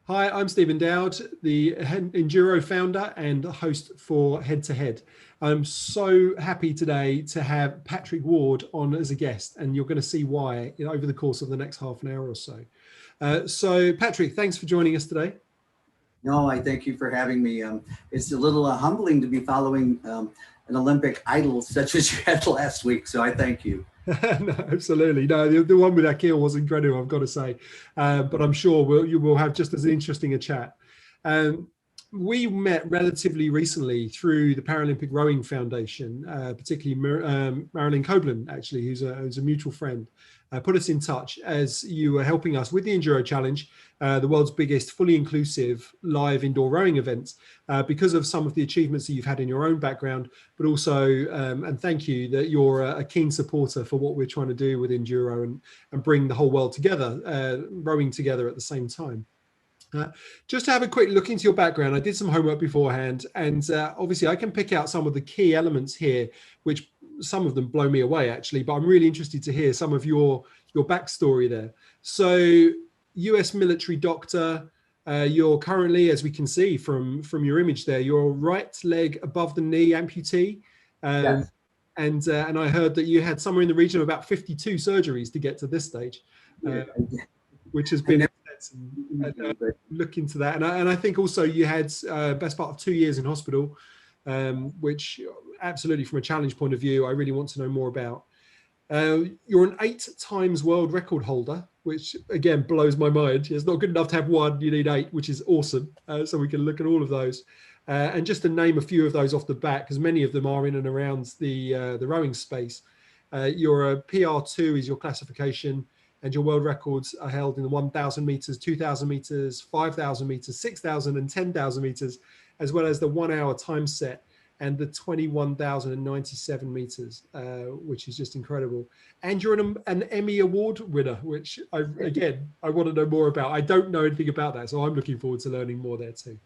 Hi, I'm Stephen Dowd, the EnduRow founder and host for Head to Head. I'm so happy today to have Patrick Ward on as a guest, and you're going to see why over the course of the next half an hour or so. So Patrick, thanks for joining us today. No, I thank you for having me. It's a little humbling to be following an Olympic idol such as you had last week, so I thank you. No, absolutely. No, the one with Akil was incredible, I've got to say. But I'm sure you will have just as interesting a chat. We met relatively recently through the Paralympic Rowing Foundation, particularly Marilyn Copeland, actually, who's a mutual friend, put us in touch as you were helping us with the EnduRow Challenge, the world's biggest fully inclusive live indoor rowing events, because of some of the achievements that you've had in your own background, but also, and thank you, that you're a keen supporter for what we're trying to do with EnduRow and bring the whole world together, rowing together at the same time. Just to have a quick look into your background, I did some homework beforehand, and obviously I can pick out some of the key elements here, which some of them blow me away actually, but I'm really interested to hear some of your backstory there. So US military doctor, you're currently, as we can see from your image there, your right leg above the knee amputee. Yes. And I heard that you had somewhere in the region of about 52 surgeries to get to this stage, which has been look into that. And I think also you had best part of 2 years in hospital, which absolutely from a challenge point of view, I really want to know more about. You're an 8 times world record holder, which again blows my mind. It's not good enough to have one, you need 8, which is awesome. So we can look at all of those. And just to name a few of those off the bat, because many of them are in and around the rowing space. You're a PR2 is your classification, and your world records are held in the 1,000 meters, 2,000 meters, 5,000 meters, 6,000 and 10,000 meters, as well as the 1 hour time set and the 21,097 meters, which is just incredible. And you're an Emmy Award winner, which I want to know more about. I don't know anything about that, so I'm looking forward to learning more there too.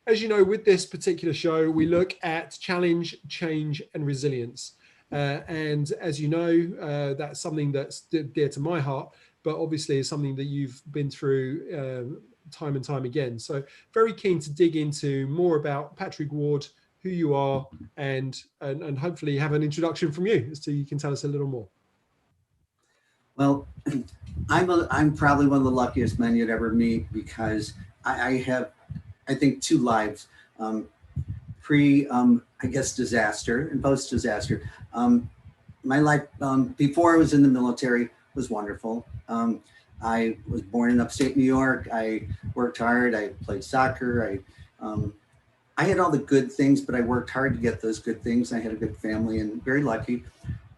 As you know, with this particular show, we look at challenge, change, and resilience. And as you know, that's something that's dear to my heart, but obviously is something that you've been through time and time again. So very keen to dig into more about Patrick Ward, who you are, and hopefully have an introduction from you as to you can tell us a little more. Well, I'm probably one of the luckiest men you'd ever meet, because I have, I think, 2 lives. I guess, disaster and post-disaster. My life before I was in the military was wonderful. I was born in upstate New York. I worked hard. I played soccer. I had all the good things, but I worked hard to get those good things. I had a good family and very lucky.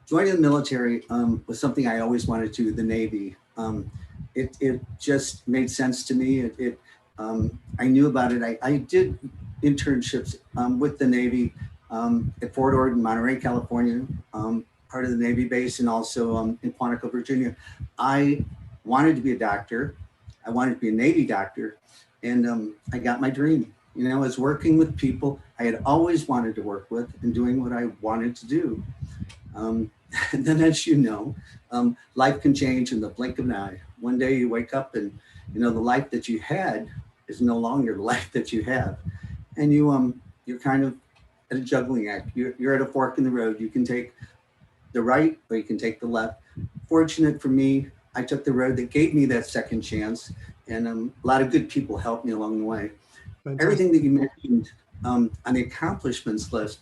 Joining the military was something I always wanted to, the Navy. It just made sense to me. I knew about it. I did internships with the Navy at Fort Ord in Monterey, California, part of the Navy base, and also in Quantico, Virginia. I wanted to be a doctor. I wanted to be a Navy doctor, and I got my dream. You know, I was working with people I had always wanted to work with and doing what I wanted to do. And then, as you know, life can change in the blink of an eye. One day you wake up and, you know, the life that you had is no longer the life that you have. And you're kind of at a juggling act. You're at a fork in the road. You can take the right or you can take the left. Fortunate for me, I took the road that gave me that second chance, and a lot of good people helped me along the way. Fantastic. Everything that you mentioned on the accomplishments list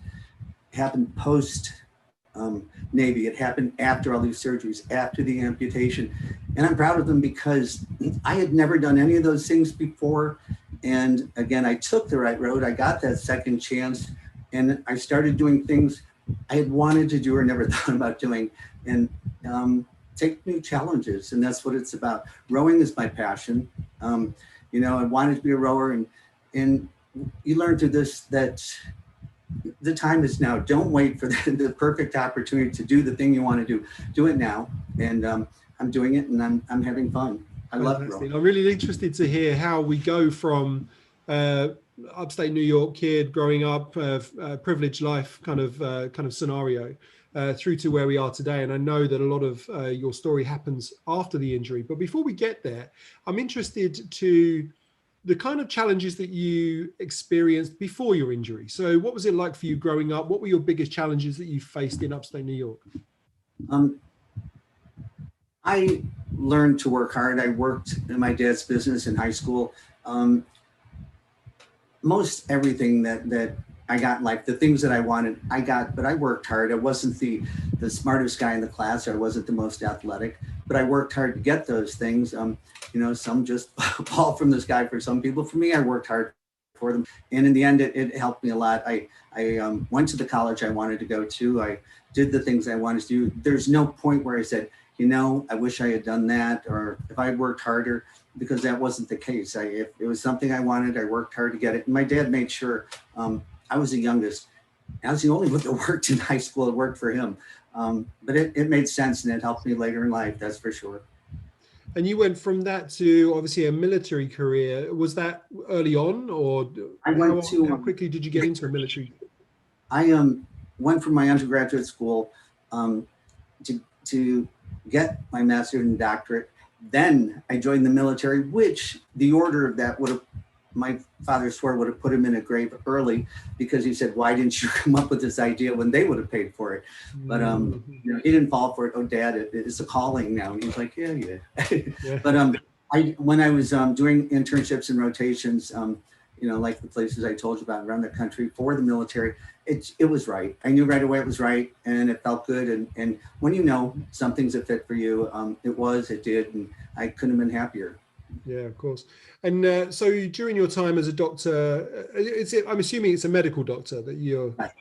happened post Navy. It happened after all these surgeries, after the amputation. And I'm proud of them because I had never done any of those things before. And again, I took the right road. I got that second chance, and I started doing things I had wanted to do or never thought about doing, and take new challenges. And that's what it's about. Rowing is my passion. You know, I wanted to be a rower, and you learn through this that the time is now. Don't wait for the perfect opportunity to do the thing you want to do. Do it now. And I'm doing it, and I'm having fun. I love rowing. I'm really interested to hear how we go from upstate New York kid growing up, privileged life kind of scenario, through to where we are today. And I know that a lot of your story happens after the injury. But before we get there, I'm interested to the kind of challenges that you experienced before your injury. So what was it like for you growing up? What were your biggest challenges that you faced in upstate New York? I learned to work hard. I worked in my dad's business in high school. Most everything that I got in life, the things that I wanted, I got, but I worked hard. I wasn't the smartest guy in the class. I wasn't the most athletic, but I worked hard to get those things. Some just fall from the sky for some people. For me, I worked hard for them. And in the end, it helped me a lot. I went to the college I wanted to go to. I did the things I wanted to do. There's no point where I said, I wish I had done that, or if I worked harder, because that wasn't the case. If it was something I wanted, I worked hard to get it. And my dad made sure I was the youngest. I was the only one that worked in high school. It worked for him. But it made sense, and it helped me later in life, that's for sure. And you went from that to obviously a military career. Was that early on, or how quickly did you get into a military? I went from my undergraduate school to get my master's and doctorate. Then I joined the military, which the order of that my father swore would have put him in a grave early, because he said, why didn't you come up with this idea when they would have paid for it? But he didn't fall for it. Oh, Dad, it's a calling now. And he's like, yeah. But when I was doing internships and rotations, like the places I told you about around the country for the military, it was right. I knew right away it was right, and it felt good. And when something's a fit for you, it did, and I couldn't have been happier. Yeah, of course. And so during your time as a doctor, I'm assuming it's a medical doctor that you're. Right.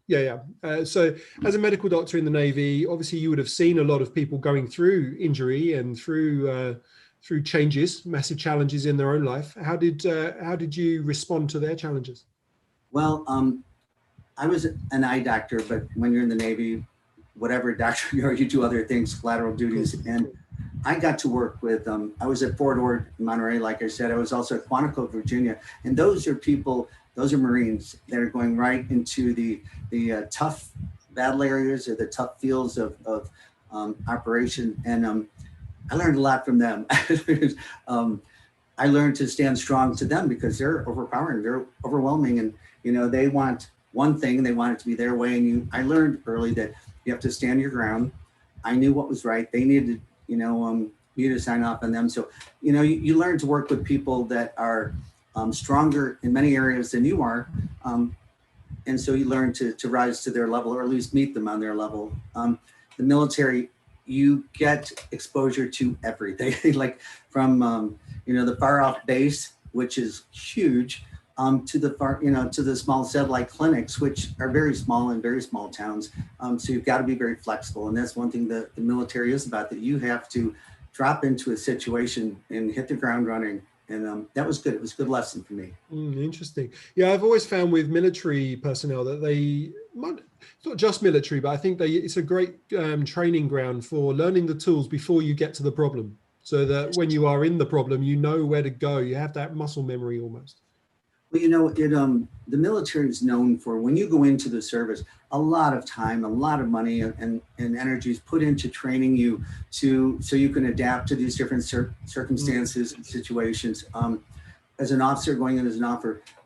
Yeah. So as a medical doctor in the Navy, obviously you would have seen a lot of people going through injury and through changes, massive challenges in their own life. How did you respond to their challenges? Well, I was an eye doctor, but when you're in the Navy, whatever doctor you are, you do other things, collateral duties. And I got to work with, I was at Fort Ord, Monterey, like I said. I was also at Quantico, Virginia. And those are Marines that are going right into the tough battle areas or the tough fields of operation. And I learned a lot from them. I learned to stand strong to them, because they're overpowering, they're overwhelming. And, they want one thing, and they want it to be their way. And I learned early that you have to stand your ground. I knew what was right. They needed, me to sign off on them. So, you learn to work with people that are stronger in many areas than you are. And so you learn to rise to their level, or at least meet them on their level. The military, you get exposure to everything, like from, the far off base, which is huge, to the small satellite clinics, which are very small in very small towns. So you've got to be very flexible. And that's one thing that the military is about, that you have to drop into a situation and hit the ground running. And that was good. It was a good lesson for me. Interesting. Yeah, I've always found with military personnel that it's not just military, but I think it's a great training ground for learning the tools before you get to the problem, so that when you are in the problem, you know where to go. You have that muscle memory almost. Well, the military is known for, when you go into the service, a lot of time, a lot of money and energy is put into training you so you can adapt to these different circumstances and situations. As an officer, going in as an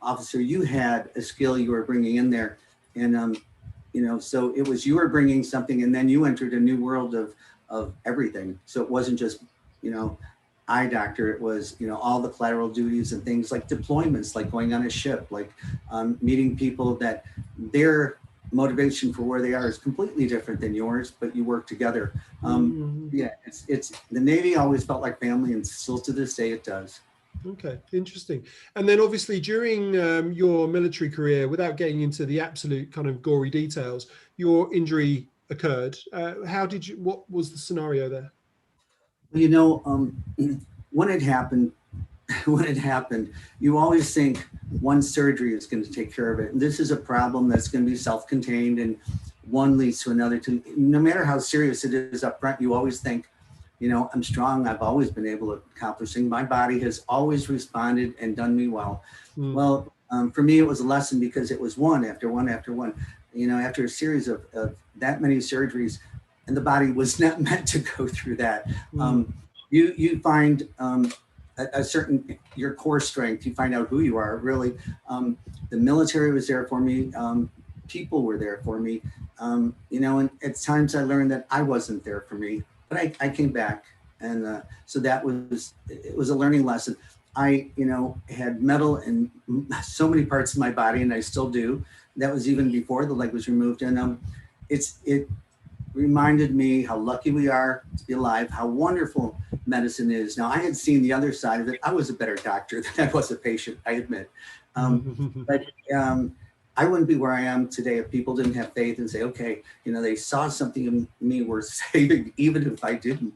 officer, you had a skill you were bringing in there. And, so it was, you were bringing something, and then you entered a new world of everything. So it wasn't just, eye doctor, it was, all the collateral duties and things like deployments, like going on a ship, like meeting people that their motivation for where they are is completely different than yours, but you work together. Yeah, it's the Navy always felt like family, and still to this day it does. Okay, interesting. And then obviously during your military career, without getting into the absolute kind of gory details, your injury occurred. What was the scenario there? When it happened, you always think one surgery is going to take care of it. And this is a problem that's going to be self-contained, and one leads to another. No matter how serious it is up front, you always think, I'm strong. I've always been able to accomplish things. My body has always responded and done me well. Well, for me, it was a lesson, because it was one after one after one. After a series of that many surgeries, and the body was not meant to go through that. You find a a certain, your core strength, you find out who you are, really. The military was there for me. People were there for me. You know, and at times I learned that I wasn't there for me, but I came back. And so it was a learning lesson. I, you know, had metal in so many parts of my body, and I still do. That was even before the leg was removed. And it reminded me how lucky we are to be alive, how wonderful medicine is. Now, I had seen the other side of it. I was a better doctor than I was a patient, I admit. But I wouldn't be where I am today if people didn't have faith and say, okay, you know, they saw something in me worth saving, even if I didn't.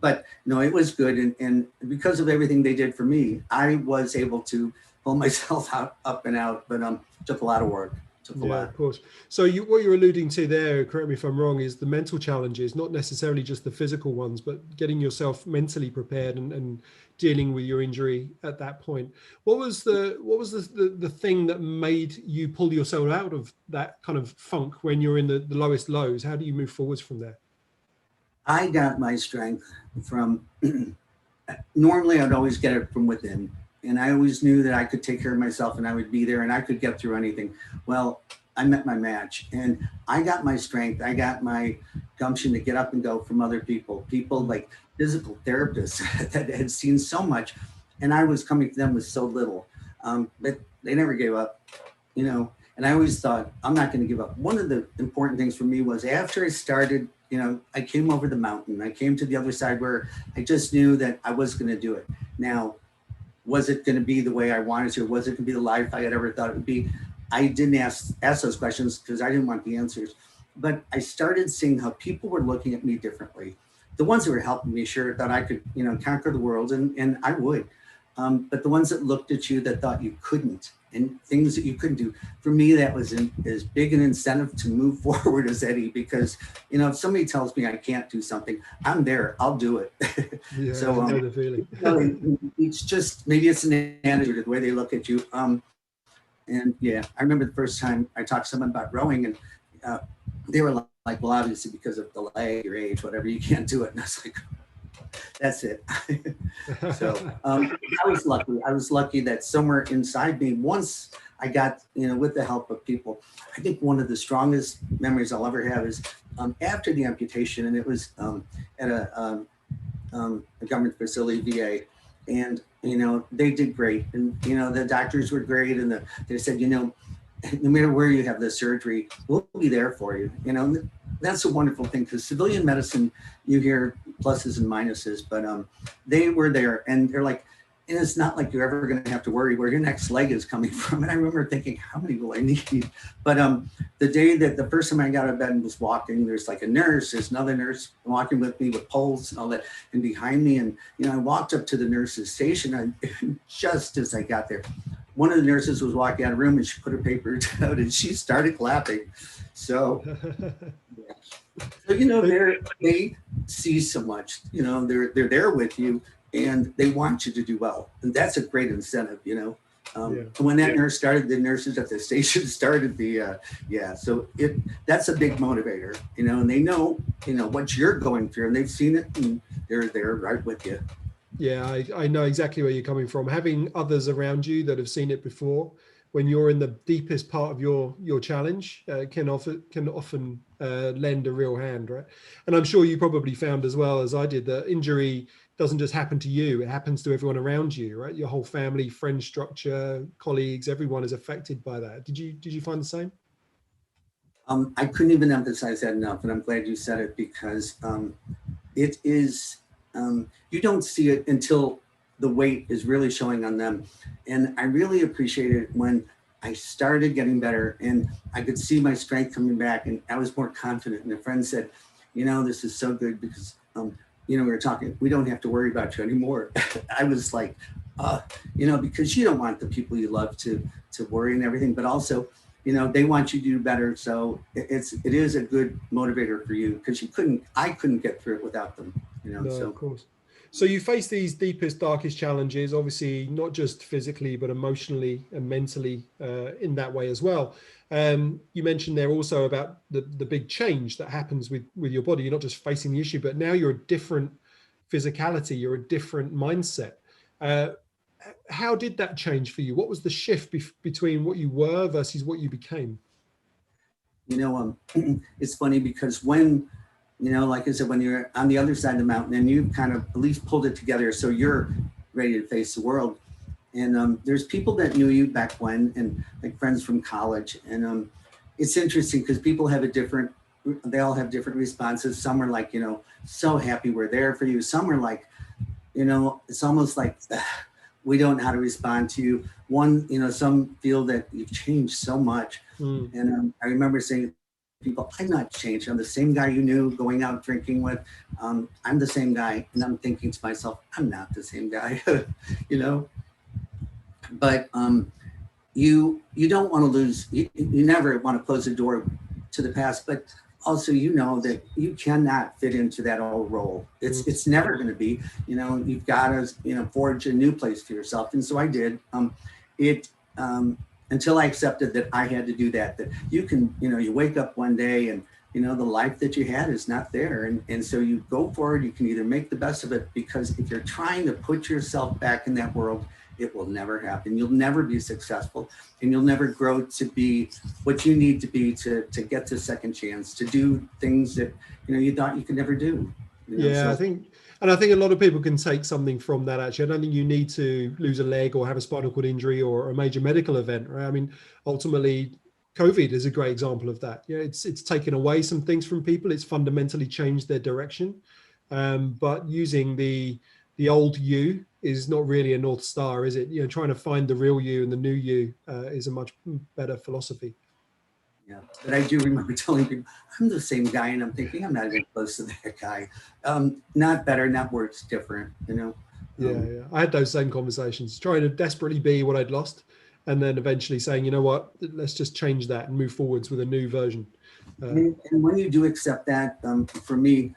But no, it was good. And because of everything they did for me, I was able to pull myself up and out, but took a lot of work. Yeah, of course. So what you're alluding to there, correct me if I'm wrong, is the mental challenges, not necessarily just the physical ones, but getting yourself mentally prepared and dealing with your injury at that point. What was the thing that made you pull yourself out of that kind of funk when you're in the lowest lows? How do you move forwards from there? I got my strength from, normally I'd always get it from within. And I always knew that I could take care of myself and I would be there and I could get through anything. Well, I met my match and I got my strength. I got my gumption to get up and go from other people like physical therapists that had seen so much. And I was coming to them with so little, but they never gave up, you know, and I always thought, I'm not going to give up. One of the important things for me was after I started, you know, I came over the mountain. I came to the other side where I just knew that I was going to do it. Now, was it going to be the way I wanted to? Was it going to be the life I had ever thought it would be? I didn't ask those questions because I didn't want the answers. But I started seeing how people were looking at me differently. The ones that were helping me sure thought I could, you know, conquer the world, and I would. But the ones that looked at you that thought you couldn't, and things that you couldn't do, for me, that was as big an incentive to move forward as any, because, you know, if somebody tells me I can't do something, I'm there, I'll do it. Yeah, so I know the feeling. you know, it's just, maybe it's an attitude, the way they look at you. And yeah, I remember the first time I talked to someone about rowing, and they were like, well, obviously because of the leg, your age, whatever, you can't do it. And I was like, that's it. So I was lucky. I was lucky that somewhere inside me, once I got, you know, with the help of people, I think one of the strongest memories I'll ever have is after the amputation, and it was at a government facility, VA, and, you know, they did great. And, you know, the doctors were great. And they said, you know, no matter where you have the surgery, we'll be there for you. You know, that's a wonderful thing, because civilian medicine, you hear pluses and minuses, but they were there, and they're like, and it's not like you're ever going to have to worry where your next leg is coming from. And I remember thinking, how many will I need? But the day that the first time I got out of bed and was walking, there's like a nurse, there's another nurse walking with me with poles and all that, and behind me, and, you know, I walked up to the nurse's station, and just as I got there, one of the nurses was walking out of the room, and she put her paper down and she started clapping. So, yeah. So, you know, they see so much, you know, they're there with you, and they want you to do well. And that's a great incentive, you know. When that nurse started, the nurses at the station started so that's a big motivator, you know, and they know, you know, what you're going through, and they've seen it, and they're there right with you. Yeah, I know exactly where you're coming from. Having others around you that have seen it before, when you're in the deepest part of your challenge, can often lend a real hand, right? And I'm sure you probably found, as well as I did, that injury doesn't just happen to you; it happens to everyone around you, right? Your whole family, friend structure, colleagues, everyone is affected by that. Did you find the same? I couldn't even emphasize that enough, and I'm glad you said it, because it is. You don't see it until the weight is really showing on them. And I really appreciated it when I started getting better and I could see my strength coming back, and I was more confident. And a friend said, you know, this is so good, because, you know, we were talking, we don't have to worry about you anymore. I was like, you know, because you don't want the people you love to worry and everything, but also, you know, they want you to do better. So it is a good motivator for you, because I couldn't get through it without them, you know. No, so of course. So you face these deepest, darkest challenges, obviously not just physically, but emotionally and mentally in that way as well. You mentioned there also about the big change that happens with your body. You're not just facing the issue, but now you're a different physicality, you're a different mindset. How did that change for you? What was the shift between what you were versus what you became? You know, it's funny because when, you know, like I said, when you're on the other side of the mountain and you kind of at least pulled it together, so you're ready to face the world. And there's people that knew you back when, and like friends from college. And it's interesting because people have they all have different responses. Some are like, you know, so happy we're there for you. Some are like, you know, it's almost like we don't know how to respond to you. One, you know, some feel that you've changed so much. And I remember saying to people, I'm not changed. I'm the same guy you knew going out drinking with. I'm the same guy. And I'm thinking to myself, I'm not the same guy, you know? But you don't want to lose, you never want to close the door to the past, but also, you know, that you cannot fit into that old role. It's never going to be, you know, you've got to, you know, forge a new place for yourself. And so I did until I accepted that I had to do that you can, you know, you wake up one day and, you know, the life that you had is not there. And so you go forward, you can either make the best of it, because if you're trying to put yourself back in that world, it will never happen. You'll never be successful, and you'll never grow to be what you need to be to get the second chance to do things that, you know, you thought you could never do. You know? Yeah, so, I think a lot of people can take something from that. Actually, I don't think you need to lose a leg or have a spinal cord injury or a major medical event, right? I mean, ultimately, COVID is a great example of that. Yeah, it's taken away some things from people. It's fundamentally changed their direction. But using the old you is not really a North Star, is it? You know, trying to find the real you and the new you is a much better philosophy. Yeah, but I do remember telling people, I'm the same guy, and I'm thinking, I'm not even close to that guy. Not better, not worse, different, you know? Yeah. I had those same conversations, trying to desperately be what I'd lost, and then eventually saying, you know what, let's just change that and move forwards with a new version. And when you do accept that, for me,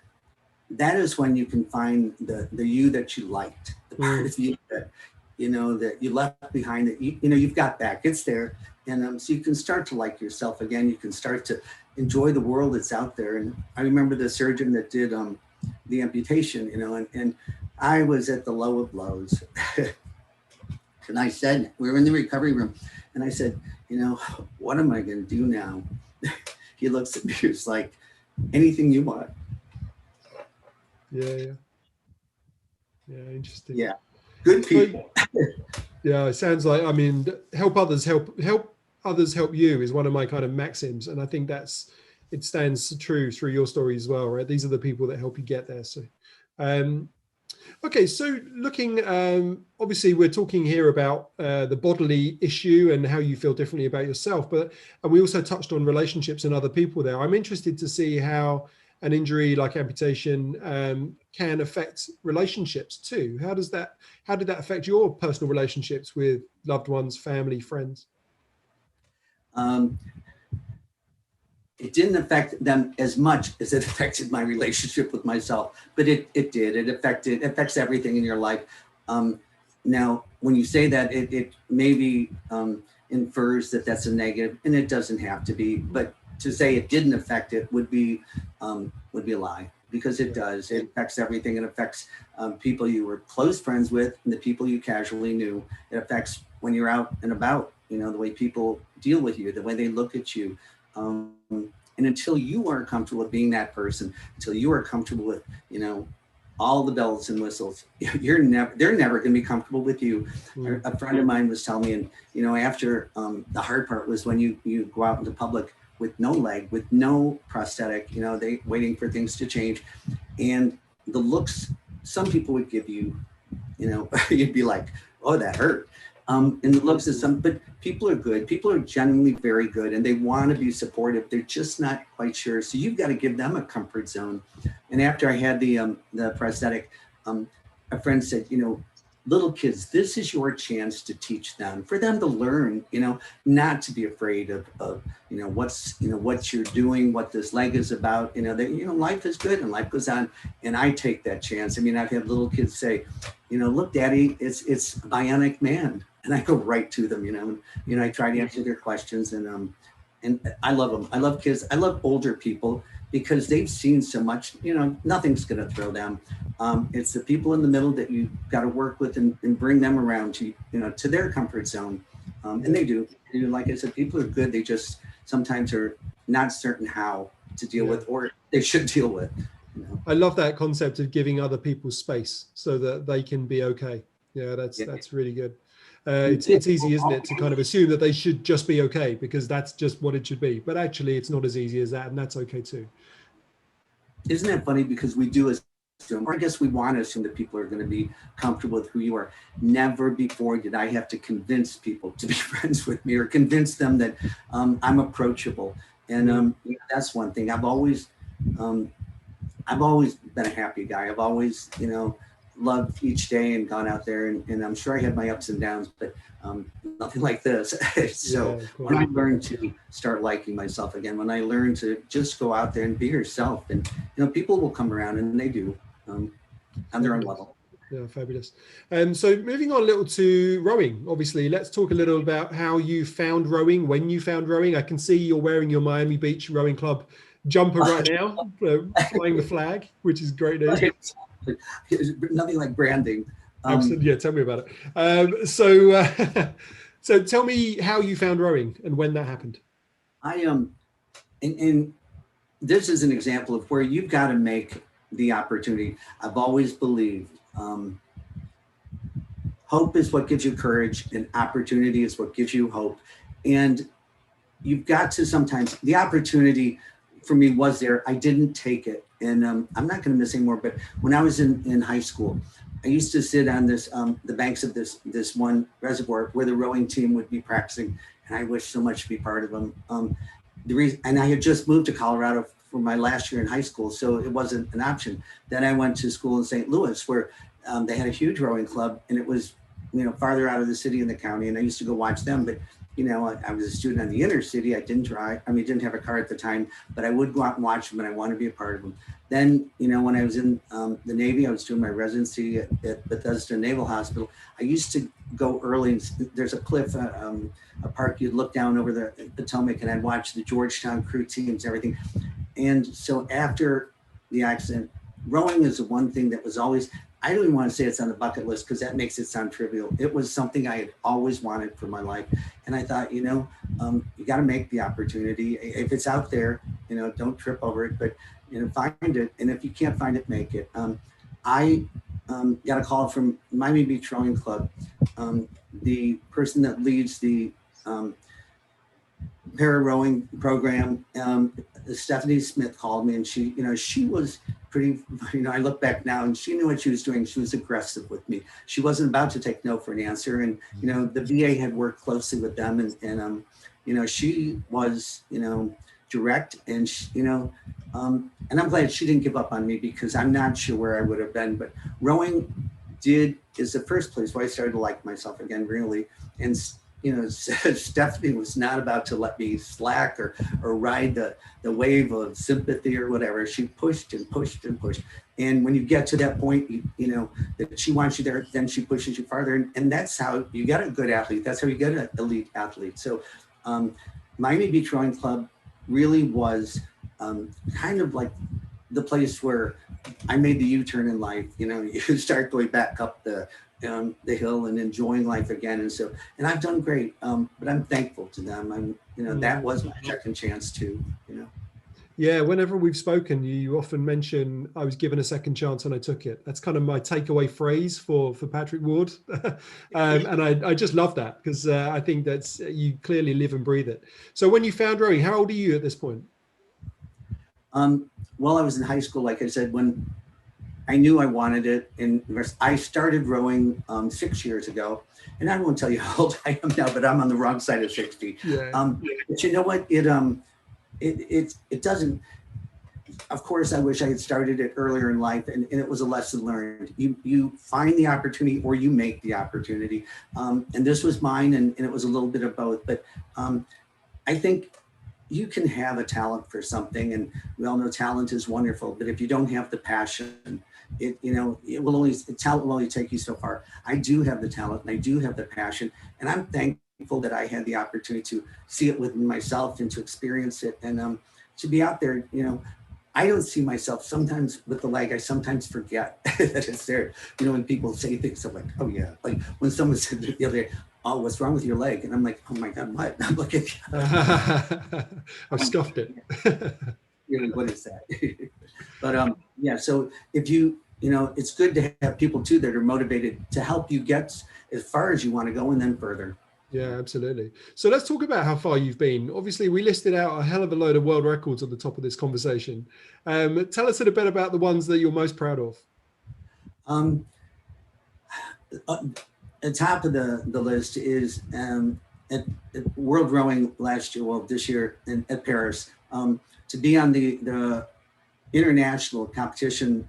that is when you can find the you that you liked, the part of you that, you know, that you left behind, that you know, you've got back, it's there. And so you can start to like yourself again. You can start to enjoy the world that's out there. And I remember the surgeon that did the amputation, you know, and I was at the low of lows. And I said, we were in the recovery room, and I said, you know, what am I going to do now? He looks at me, he was like, anything you want. Yeah, interesting. Yeah, good people. Yeah, it sounds like, I mean, help others help you is one of my kind of maxims, and I think it stands true through your story as well, right? These are the people that help you get there. So okay, so looking, obviously we're talking here about the bodily issue and how you feel differently about yourself, and we also touched on relationships and other people there. I'm interested to see how an injury like amputation can affect relationships too. How did that affect your personal relationships with loved ones, family, friends? It didn't affect them as much as it affected my relationship with myself, but it did. It affects everything in your life. Now, when you say that, it maybe infers that that's a negative, and it doesn't have to be. But to say it didn't affect it would be a lie, because it does. It affects everything. It affects people you were close friends with and the people you casually knew. It affects when you're out and about, you know, the way people deal with you, the way they look at you. And until you are comfortable with being that person, until you are comfortable with, you know, all the bells and whistles, they're never going to be comfortable with you. A friend of mine was telling me, and, you know, after the hard part was when you go out into public with no leg, with no prosthetic, you know, they waiting for things to change. And the looks some people would give you, you know, you'd be like, oh, that hurt. And the looks of some, but people are good. People are genuinely very good, and they want to be supportive. They're just not quite sure. So you've got to give them a comfort zone. And after I had the prosthetic, a friend said, you know, little kids, this is your chance to teach them, for them to learn, you know, not to be afraid of you know, what you're doing, what this leg is about, you know, that, you know, life is good and life goes on. And I take that chance. I mean, I've had little kids say, you know, look, Daddy, it's Bionic Man. And I go right to them, you know, I try to answer their questions. And And I love them. I love kids. I love older people because they've seen so much, nothing's going to throw them. It's the people in the middle that you got to work with and bring them around to, to their comfort zone. And they do. Like I said, people are good. They just sometimes are not certain how to deal with, or they should deal with. I love that concept of giving other people space so that they can be okay. Yeah, that's really good. It's easy, isn't it, to kind of assume that they should just be okay because that's just what it should be. But actually, it's not as easy as that, and that's okay too. Isn't that funny? Because we do assume, or I guess we want to assume that people are going to be comfortable with who you are. Never before did I have to convince people to be friends with me or convince them that I'm approachable. And that's one thing. I've always been a happy guy. I've always, loved each day and gone out there, and I'm sure I had my ups and downs, but nothing like this. So when I learned to start liking myself again, when I learned to just go out there and be yourself, and people will come around, and they do on their own level. Yeah, fabulous. So moving on a little to rowing, obviously, let's talk a little about how you found rowing, when you found rowing. I can see you're wearing your Miami Beach Rowing Club jumper right now, flying the flag, which is great news. Nothing like branding. Absolutely. Yeah, tell me about it. So tell me how you found rowing and when that happened. And this is an example of where you've got to make the opportunity. I've always believed hope is what gives you courage, and opportunity is what gives you hope. And you've got to sometimes, the opportunity for me was there. I didn't take it. And I'm not going to miss anymore, but when I was in high school, I used to sit on the banks of this one reservoir where the rowing team would be practicing, and I wished so much to be part of them. And I had just moved to Colorado for my last year in high school, so it wasn't an option. Then I went to school in St. Louis, where they had a huge rowing club, and it was farther out of the city and the county, and I used to go watch them. But I was a student in the inner city. I didn't drive. Didn't have a car at the time, but I would go out and watch them, and I wanted to be a part of them. Then, when I was in the Navy, I was doing my residency at Bethesda Naval Hospital. I used to go early. There's a cliff, a park. You'd look down over the Potomac, and I'd watch the Georgetown crew teams, everything. And so after the accident, rowing is the one thing that was always, I don't even want to say it's on the bucket list because that makes it sound trivial. It was something I had always wanted for my life. And I thought, you got to make the opportunity. If it's out there, don't trip over it, but, find it. And if you can't find it, make it. I got a call from Miami Beach Rowing Club. The person that leads the para rowing program, Stephanie Smith, called me, and she was pretty, I look back now, and she knew what she was doing. She was aggressive with me. She wasn't about to take no for an answer. And, the VA had worked closely with them, and she was, direct, and, and I'm glad she didn't give up on me, because I'm not sure where I would have been, but rowing is the first place where I started to like myself again, really. And, Stephanie was not about to let me slack or ride the wave of sympathy or whatever. She pushed and pushed and pushed. And when you get to that point, that she wants you there, then she pushes you farther. And that's how you get a good athlete. That's how you get an elite athlete. So Miami Beach Rowing Club really was kind of like the place where I made the U-turn in life. You start going back up the hill and enjoying life again. And I've done great, but I'm thankful to them. That was my second chance too, Yeah, whenever we've spoken, you often mention, I was given a second chance and I took it. That's kind of my takeaway phrase for Patrick Ward. And I just love that, because I think that's, you clearly live and breathe it. So when you found rowing, how old are you at this point? Well, I was in high school, like I said, when I knew I wanted it. And I started rowing 6 years ago. And I won't tell you how old I am now, but I'm on the wrong side of 60. Yeah. But you know what? It doesn't, of course, I wish I had started it earlier in life, and it was a lesson learned. You find the opportunity, or you make the opportunity. And this was mine, and it was a little bit of both. But I think you can have a talent for something, and we all know talent is wonderful, but if you don't have the passion, talent will only take you so far. I do have the talent, and I do have the passion, and I'm thankful thankful that I had the opportunity to see it within myself and to experience it, and to be out there. I don't see myself sometimes with the leg. I sometimes forget that it's there. When people say things, I'm like, oh yeah. Like when someone said the other day, oh, what's wrong with your leg? And I'm like, oh my God, what? I'm looking. I've scuffed it. What is that? But yeah, so if it's good to have people too that are motivated to help you get as far as you want to go and then further. Yeah, absolutely. So let's talk about how far you've been. Obviously, we listed out a hell of a load of world records at the top of this conversation. Tell us a bit about the ones that you're most proud of. At top of the list is at World Rowing last year, this year at Paris, to be on the international competition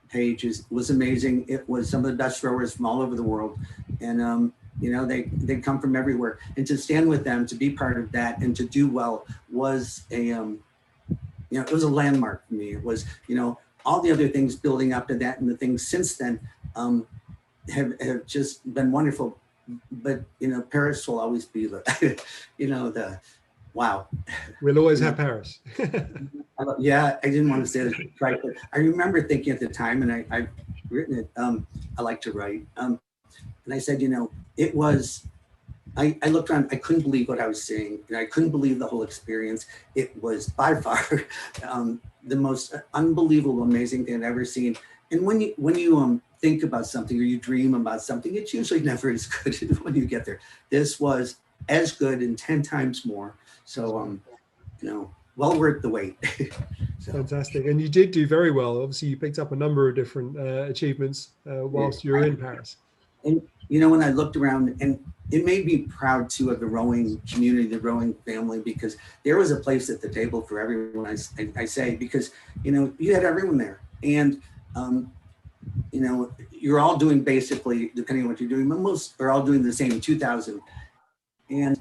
page was amazing. It was some of the best rowers from all over the world, and they come from everywhere, and to stand with them, to be part of that, and to do well was it was a landmark for me. It was all the other things building up to that, and the things since then have just been wonderful. But Paris will always be the the wow. We'll always have Paris. Yeah, I didn't want to say this right, but I remember thinking at the time, and I've written it. I like to write, and I said, it was. I looked around. I couldn't believe what I was seeing, and I couldn't believe the whole experience. It was by far the most unbelievable, amazing thing I've ever seen. And when you think about something or you dream about something, it's usually never as good when you get there. This was as good and 10 times more. So, well worth the wait. So. Fantastic. And you did do very well. Obviously, you picked up a number of different achievements whilst you were in Paris. And, when I looked around, and it made me proud too of the rowing community, the rowing family, because there was a place at the table for everyone. I say, because, you had everyone there. And, you're all doing basically, depending on what you're doing, but most are all doing the same 2000. And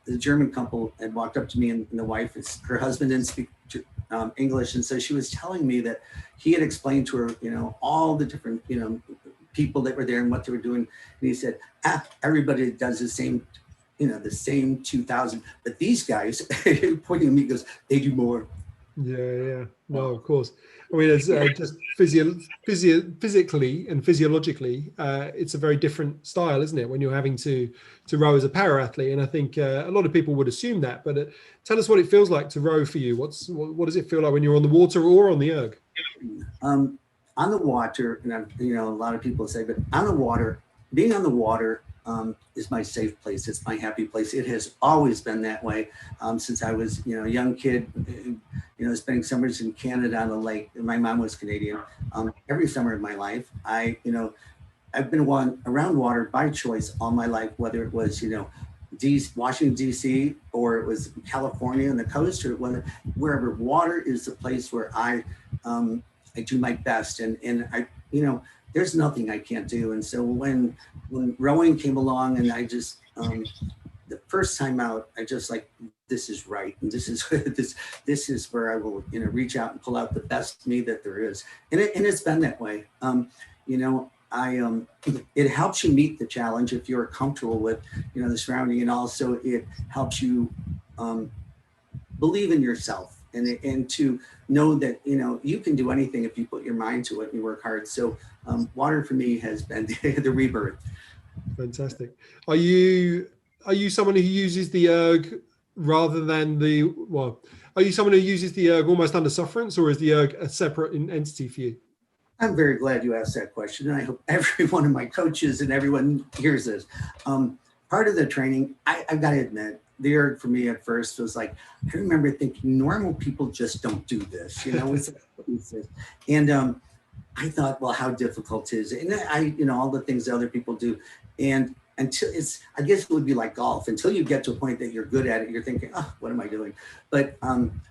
the German couple had walked up to me, and the wife, her husband didn't speak English. And so she was telling me that he had explained to her, all the different, people that were there and what they were doing. And he said, everybody does the same, the same 2000. But these guys, pointing at me, goes, they do more. Yeah. No, of course. I mean, it's just physically and physiologically, it's a very different style, isn't it, when you're having to row as a para athlete? And I think a lot of people would assume that. But tell us what it feels like to row for you. What does it feel like when you're on the water or on the erg? On the water, and a lot of people say, but on the water, being on the water is my safe place. It's my happy place. It has always been that way since I was, a young kid, spending summers in Canada on the lake. My mom was Canadian. Every summer of my life, I've been around water by choice all my life, whether it was, Washington, D.C., or it was California on the coast, or wherever. Water is the place where I do my best, and I, there's nothing I can't do. And so when rowing came along, and I just, the first time out, I just like, this is right. And this is, this is where I will, reach out and pull out the best me that there is. And it's been that way. It helps you meet the challenge if you're comfortable with, the surrounding, and also it helps you believe in yourself. And to know that, you can do anything if you put your mind to it and you work hard. So water for me has been the rebirth. Fantastic. Are you someone who uses the erg rather than are you someone who uses the erg almost under sufferance, or is the erg a separate entity for you? I'm very glad you asked that question. And I hope every one of my coaches and everyone hears this. Part of the training, I've got to admit, the erg for me at first was like, I remember thinking normal people just don't do this, and I thought, well, how difficult is it? And all the things that other people do. And until I guess it would be like golf, until you get to a point that you're good at it, you're thinking, oh, what am I doing? But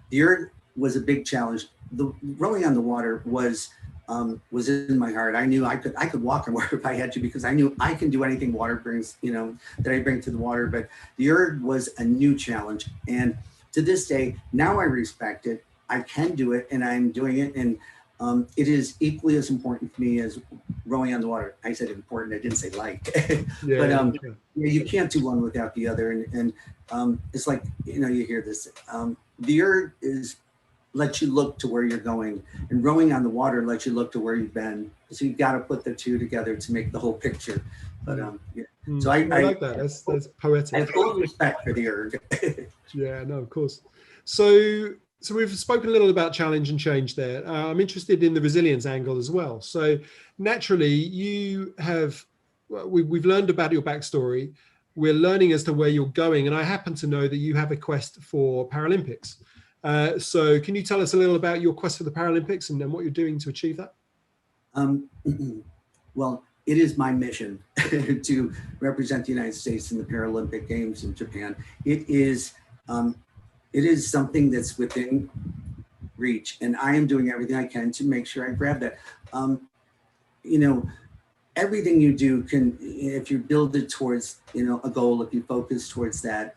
the erg was a big challenge. The rowing on the water was in my heart. I knew I could walk on water if I had to, because I knew I can do anything water brings, that I bring to the water. But the erg was a new challenge. And to this day, now I respect it. I can do it, and I'm doing it. And it is equally as important to me as rowing on the water. I said important, I didn't say like. Yeah, but yeah. you can't do one without the other. And it's like, you hear this. The erg is lets you look to where you're going, and rowing on the water lets you look to where you've been. So you've got to put the two together to make the whole picture. But yeah. So I like that. That's poetic. I have full respect for the erg. Yeah, no, of course. So we've spoken a little about challenge and change there. I'm interested in the resilience angle as well. So naturally, you have, we've learned about your backstory. We're learning as to where you're going, and I happen to know that you have a quest for Paralympics. So can you tell us a little about your quest for the Paralympics and then what you're doing to achieve that? Well, it is my mission to represent the United States in the Paralympic Games in Japan. It is something that's within reach, and I am doing everything I can to make sure I grab that. Everything you do can, if you build it towards, a goal, if you focus towards that,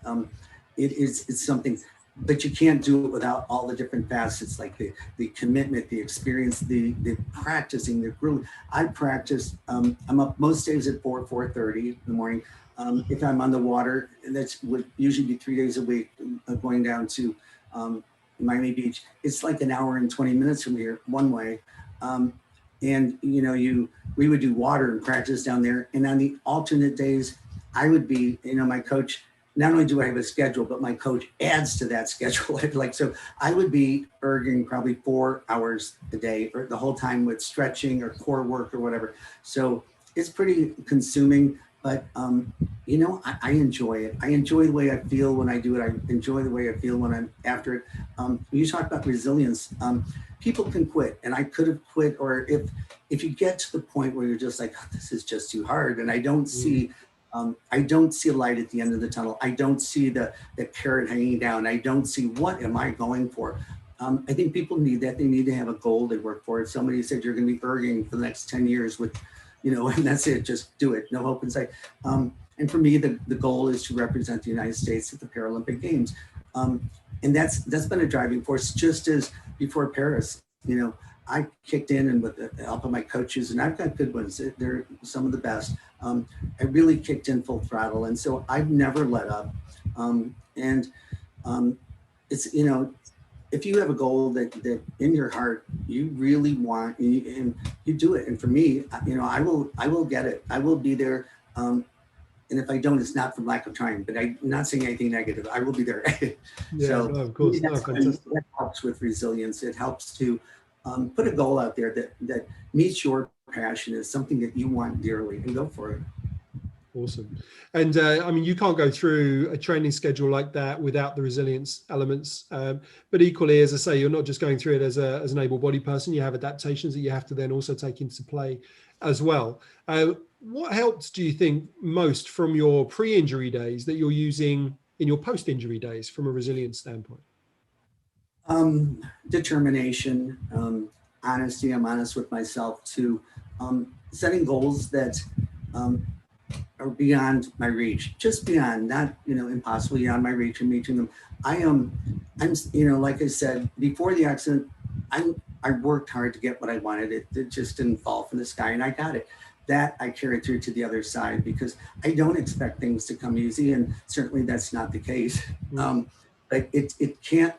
it's something, but you can't do it without all the different facets, like the commitment, the experience, the practicing, the groove. I practice, I'm up most days at 4:30 in the morning. If I'm on the water, and that's would usually be 3 days a week, going down to Miami Beach. It's like an hour and 20 minutes from here, one way. And we would do water and practice down there. And on the alternate days, I would be, my coach, not only do I have a schedule, but my coach adds to that schedule. So I would be erging probably 4 hours a day, or the whole time with stretching or core work or whatever. So it's pretty consuming, but I enjoy it. I enjoy the way I feel when I do it. I enjoy the way I feel when I'm after it. When you talk about resilience, people can quit, and I could have quit. Or if you get to the point where you're just like, oh, this is just too hard, and I don't see a light at the end of the tunnel. I don't see the carrot hanging down. I don't see what am I going for. I think people need that. They need to have a goal they work for. If somebody said you're going to be erging for the next 10 years with, and that's it, just do it. No hope in sight. And for me, the goal is to represent the United States at the Paralympic Games. And that's been a driving force, just as before Paris. I kicked in, and with the help of my coaches, and I've got good ones, they're some of the best. I really kicked in full throttle. And so I've never let up. It's, if you have a goal that in your heart, you really want, and you do it. And for me, I will get it. I will be there. And if I don't, it's not from lack of trying, but I'm not saying anything negative. I will be there. Yeah, so no, of course. That helps with resilience. It helps to put a goal out there that meets your passion, is something that you want dearly, and go for it. Awesome. And you can't go through a training schedule like that without the resilience elements. But equally, as I say, you're not just going through it as an able-bodied person. You have adaptations that you have to then also take into play as well. What helped, do you think, most from your pre-injury days that you're using in your post-injury days from a resilience standpoint? Determination, honesty. I'm honest with myself too. Setting goals that are beyond my reach, just beyond, not impossible, beyond my reach, and reaching them. I'm like I said before the accident, I worked hard to get what I wanted. It just didn't fall from the sky, and I got it. That I carried through to the other side, because I don't expect things to come easy, and certainly that's not the case. But it can't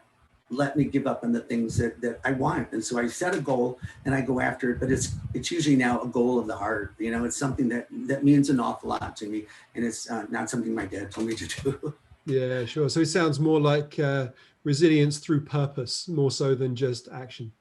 let me give up on the things that I want. And so I set a goal and I go after it, but it's usually now a goal of the heart. It's something that means an awful lot to me, and it's not something my dad told me to do. Yeah, sure. So it sounds more like resilience through purpose, more so than just action.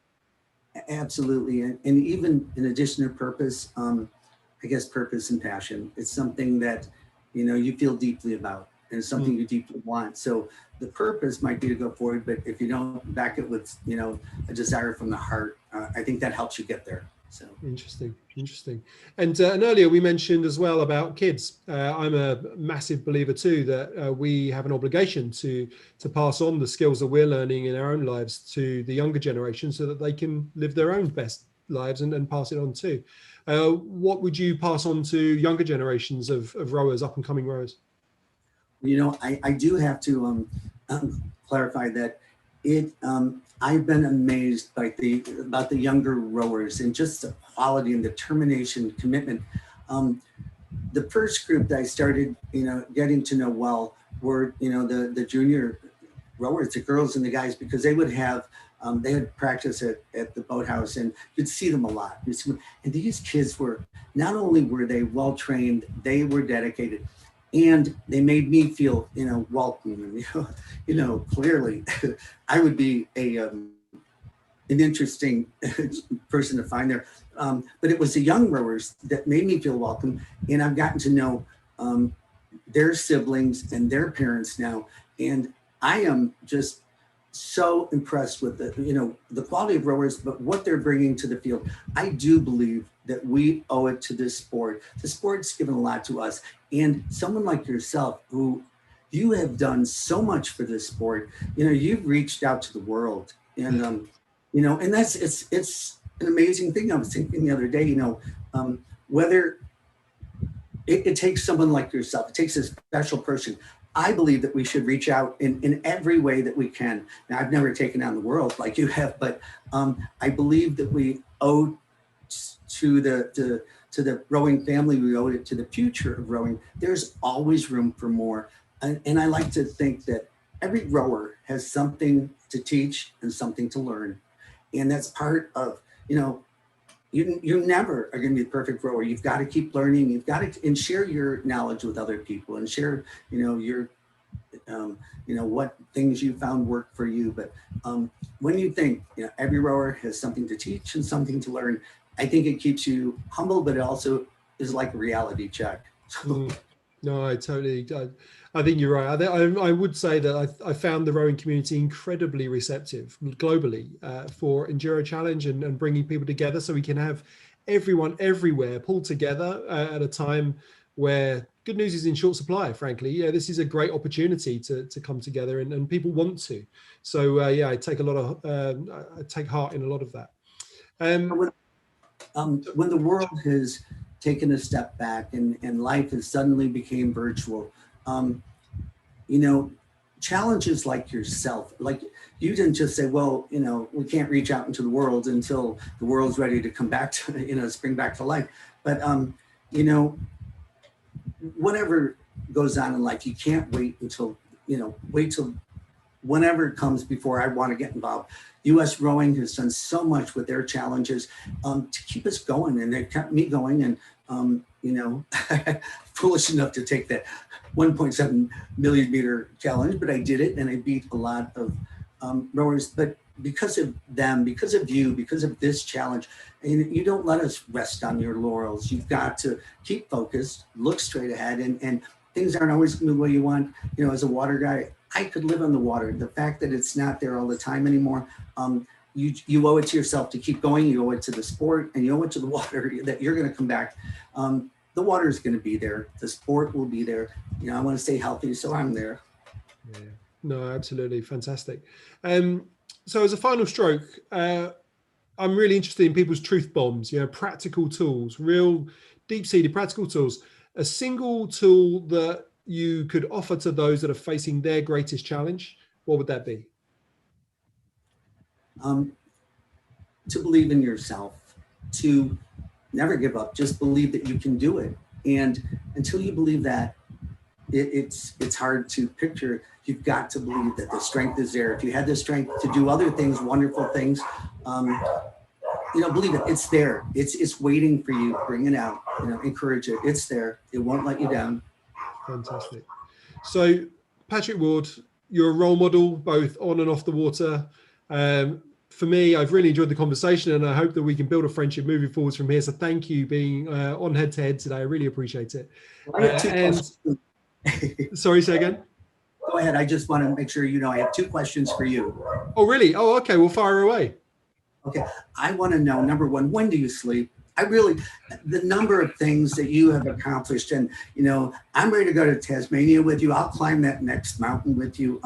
Absolutely. And even in addition to purpose, I guess purpose and passion, it's something that, you feel deeply about, and it's something you deeply want. So the purpose might be to go forward, but if you don't back it with, a desire from the heart, I think that helps you get there. So interesting. And earlier we mentioned as well about kids. I'm a massive believer too that we have an obligation to pass on the skills that we're learning in our own lives to the younger generation, so that they can live their own best lives and pass it on too. What would you pass on to younger generations of rowers, up and coming rowers? I do have to clarify that I've been amazed by about the younger rowers and just the quality and determination, commitment. The first group that I started, getting to know well were, the junior rowers, the girls and the guys, because they would have, they had practice at the boathouse, and you'd see them a lot. And these kids were, not only were they well trained, they were dedicated, and they made me feel, welcome. And, clearly, I would be an interesting person to find there. But it was the young rowers that made me feel welcome, and I've gotten to know their siblings and their parents now, and I am just so impressed with the quality of rowers, but what they're bringing to the field. I do believe that we owe it to this sport. The sport's given a lot to us, and someone like yourself, who you have done so much for this sport. You've reached out to the world, and and it's an amazing thing. I was thinking the other day, whether it takes someone like yourself, it takes a special person. I believe that we should reach out in every way that we can. Now, I've never taken on the world like you have, but I believe that we owe to the rowing family, we owe it to the future of rowing. There's always room for more. And I like to think that every rower has something to teach and something to learn. And that's part of, you never are going to be the perfect rower. You've got to keep learning. You've got to and share your knowledge with other people, and share, your, what things you found work for you. But when you think, every rower has something to teach and something to learn, I think it keeps you humble, but it also is like a reality check. No, I think you're right. I would say that I found the rowing community incredibly receptive globally for Enduro Challenge and bringing people together, so we can have everyone everywhere pulled together at a time where good news is in short supply, frankly. Yeah, this is a great opportunity to come together, and people want to. So I take I take heart in a lot of that. When the world has taken a step back and life has suddenly became virtual, challenges like yourself, like you didn't just say, well, we can't reach out into the world until the world's ready to come back to, spring back to life. But, whatever goes on in life, you can't wait until, wait till whenever it comes before I want to get involved. U.S. Rowing has done so much with their challenges to keep us going, and they kept me going. And, foolish enough to take that 1.7 million meter challenge, but I did it, and I beat a lot of rowers. But because of them, because of you, because of this challenge, and you don't let us rest on your laurels. You've got to keep focused, look straight ahead, and things aren't always going the way you want. As a water guy, I could live on the water. The fact that it's not there all the time anymore, you owe it to yourself to keep going. You owe it to the sport, and you owe it to the water that you're going to come back. The water is going to be there. The sport will be there. I want to stay healthy, so I'm there. Yeah. No, absolutely. Fantastic. So as a final stroke, I'm really interested in people's truth bombs, practical tools, real deep-seated practical tools. A single tool that you could offer to those that are facing their greatest challenge, what would that be? To believe in yourself, to never give up, just believe that you can do it. And until you believe that, it's hard to picture. You've got to believe that the strength is there. If you had the strength to do other things, wonderful things, believe it. It's there. It's waiting for you. Bring it out. Encourage it. It's there. It won't let you down. Fantastic. So, Patrick Ward, you're a role model both on and off the water. For me, I've really enjoyed the conversation, and I hope that we can build a friendship moving forwards from here. So thank you being on Head to Head today. I really appreciate it. Sorry, say again? Go ahead. I just want to make sure I have 2 questions for you. Oh, really? Oh, okay. We'll fire away. Okay. I want to know, number one, when do you sleep? The number of things that you have accomplished, and, I'm ready to go to Tasmania with you. I'll climb that next mountain with you.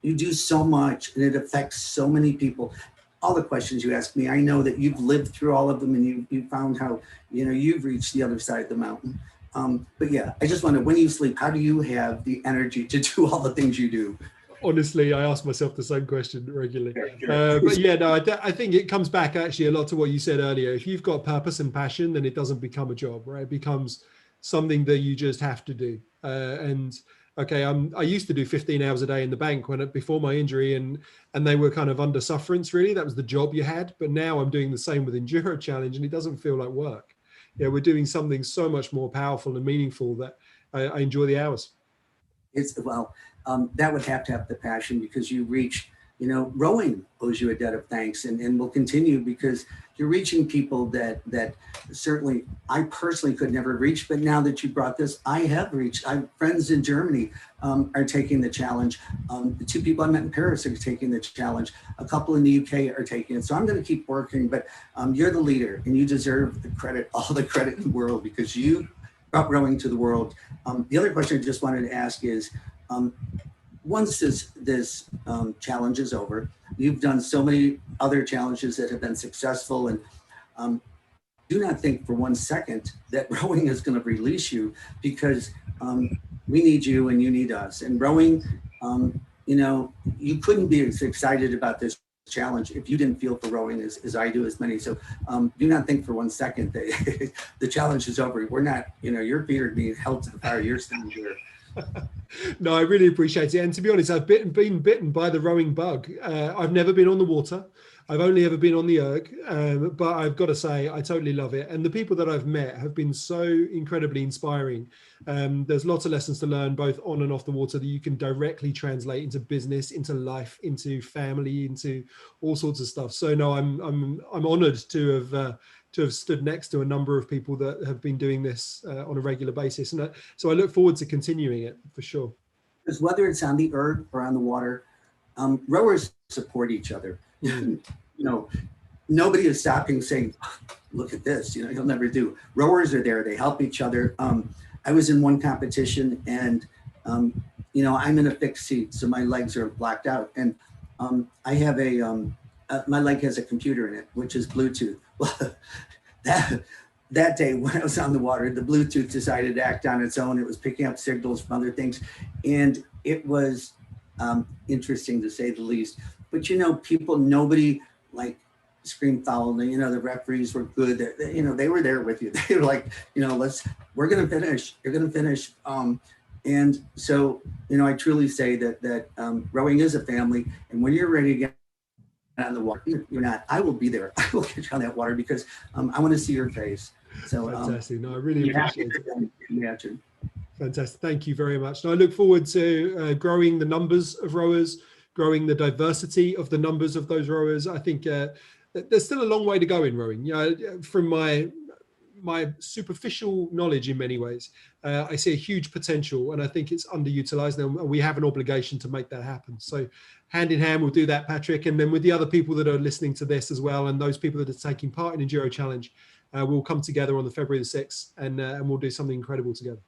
You do so much, and it affects so many people. All the questions you ask me, I know that you've lived through all of them, and you found how, you've reached the other side of the mountain. But yeah, I just wonder, when you sleep, how do you have the energy to do all the things you do? Honestly, I ask myself the same question regularly. But yeah, no, I think it comes back actually a lot to what you said earlier. If you've got purpose and passion, then it doesn't become a job, right? It becomes something that you just have to do. And okay, I used to do 15 hours a day in the bank before my injury, and they were kind of under sufferance, really. That was the job you had. But now I'm doing the same with Enduro Challenge, and it doesn't feel like work. Yeah, we're doing something so much more powerful and meaningful that I enjoy the hours. That would have to have the passion, because you reach, rowing owes you a debt of thanks, and will continue, because you're reaching people that certainly I personally could never reach. But now that you brought this, I have reached. I have friends in Germany are taking the challenge. The 2 people I met in Paris are taking the challenge. A couple in the UK are taking it. So I'm going to keep working, but you're the leader, and you deserve the credit, all the credit in the world, because you brought rowing to the world. The other question I just wanted to ask is, once this challenge is over, you've done so many other challenges that have been successful, and do not think for one second that rowing is going to release you, because we need you and you need us. And rowing, you couldn't be as excited about this challenge if you didn't feel for rowing as I do, as many. So do not think for one second that the challenge is over. We're not, your feet are being held to the fire. You're still here. No, I really appreciate it. And to be honest, I've been bitten by the rowing bug. I've never been on the water. I've only ever been on the erg, but I've got to say, I totally love it. And the people that I've met have been so incredibly inspiring. There's lots of lessons to learn, both on and off the water, that you can directly translate into business, into life, into family, into all sorts of stuff. So no, I'm honoured to have stood next to a number of people that have been doing this on a regular basis. And so I look forward to continuing it for sure. Because whether it's on the erg or on the water, rowers support each other. Nobody is stopping saying, look at this, you'll never do. Rowers are there, they help each other. I was in one competition, and I'm in a fixed seat, so my legs are blacked out. And I have my leg has a computer in it, which is Bluetooth. Well, that day when I was on the water, the Bluetooth decided to act on its own. It was picking up signals from other things. And it was interesting, to say the least. But, nobody screamed foul. The referees were good. They were there with you. They were like, we're going to finish. You're going to finish. And so, I truly say that rowing is a family. And when you're ready to get on the water, you're not, I will be there. I will get you on that water, because I want to see your face. So fantastic. No, I really appreciate it. Fantastic. Thank you very much. Now I look forward to growing the numbers of rowers, growing the diversity of the numbers of those rowers. I think there's still a long way to go in rowing. From my superficial knowledge, in many ways, I see a huge potential, and I think it's underutilized, and we have an obligation to make that happen. So hand in hand, we'll do that, Patrick, and then with the other people that are listening to this as well, and those people that are taking part in Enduro Challenge, we'll come together on the February the 6th, and we'll do something incredible together.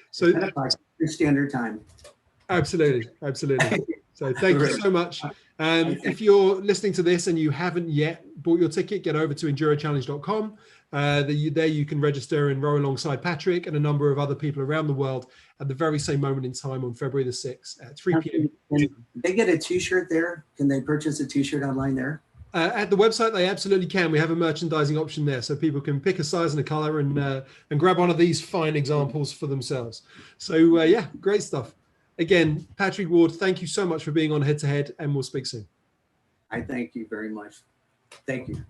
So standard time. Absolutely. So thank you so much. If you're listening to this and you haven't yet bought your ticket, get over to EnduroChallenge.com. There you can register and row alongside Patrick and a number of other people around the world at the very same moment in time on February the 6th at 3 p.m. Can they get a t-shirt there? Can they purchase a t-shirt online there? At the website, they absolutely can. We have a merchandising option there, so people can pick a size and a color and grab one of these fine examples for themselves. So yeah, great stuff. Again, Patrick Ward, thank you so much for being on Head to Head, and we'll speak soon. I thank you very much. Thank you.